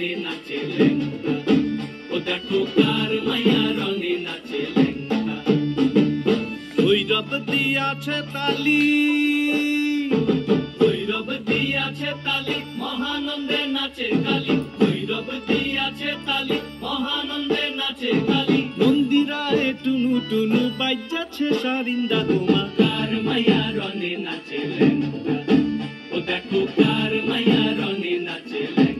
রঙে নাচে লেঙ্গা, ও দেখো কার মাইয়া রঙে নাচে লেঙ্গা। ভৈরব দিয়াছে তালি, ভৈরব দিয়াছে তালি, মহানন্দে নাচে কালী। ভৈরব দিয়াছে তালি, মহানন্দে নাচে কালী। মন্দিরায় টুনু টুনু বাজ্যাছে সারিন্দা গোমা, কার মাইয়া রঙে নাচে লেঙ্গা, ও দেখো কার মাইয়া রঙে নাচে লেঙ্গা।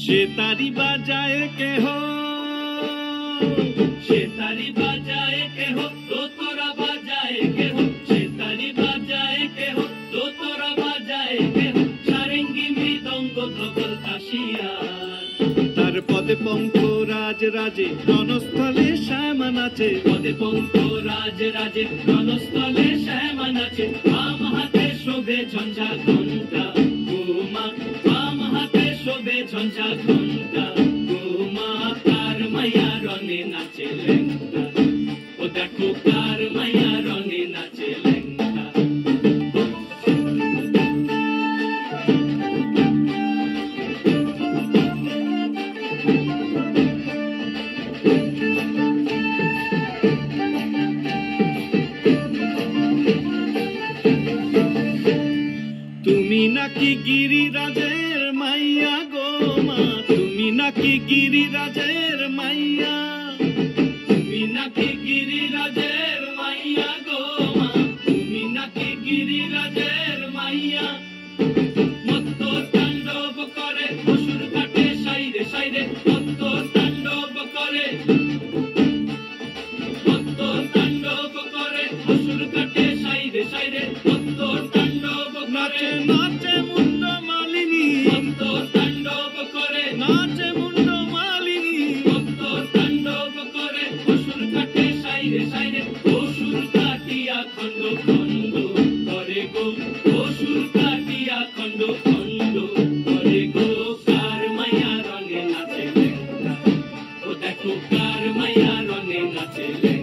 সে তারি বাজায় কেহ, সে তারি বাজায় কেহ, দোতরা বাজায় কেহ। সে তারি বাজায় কেহ, দোতরা বাজায় কেহ। সারেঙ্গি মৃদঙ্গ ধবল কাশিয়ার, তার পদে পঙ্ক রাজ রাজে রণস্থলে শ্যামা নাচে। পদে পঙ্ক রাজ রাজে রণস্থলে শ্যামা নাচে। বাম হাতে শোভে ঝঞ্ঝা ঘণ্টা গোমা, বাম হাতে শোভে ঝঞ্ঝা ঘণ্টা গোমা। কার মাইয়া রঙে নাচে লেঙ্গা, ও দেখো কার মাইয়া রঙে নাচে লেঙ্গা। তুমি নাকি গিরিরাজের মাইয়া গোমা, তুমি নাকি গিরিরাজের মাইয়া। তুমি নাকি গিরিরাজের মাইয়া গোমা, তুমি নাকি গিরিরাজের মাইয়া। মত্ত তাণ্ডব করে অসুর কাটে সাইরে সাইরে, মত্ত তাণ্ডব করে, মত্ত তাণ্ডব করে অসুর কাটে সাইরে সাইরে, মত্ত তাণ্ডব করে। নাচে নাচে মুন্ড মালিনী, মত্ত তাণ্ডব করে, নাচে মুন্ড মালিনী। মত্ত তাণ্ডব করে অসুর কাটে সাইরে সাইরে, অসুর কাটিয়া খণ্ড খণ্ড করে গো, অসুর কাটিয়া খণ্ড খণ্ড করে গো। কার মাইয়া রঙে নাচে লেঙ্গা, ও দেখো কার মাইয়া রঙে নাচে লেঙ্গা।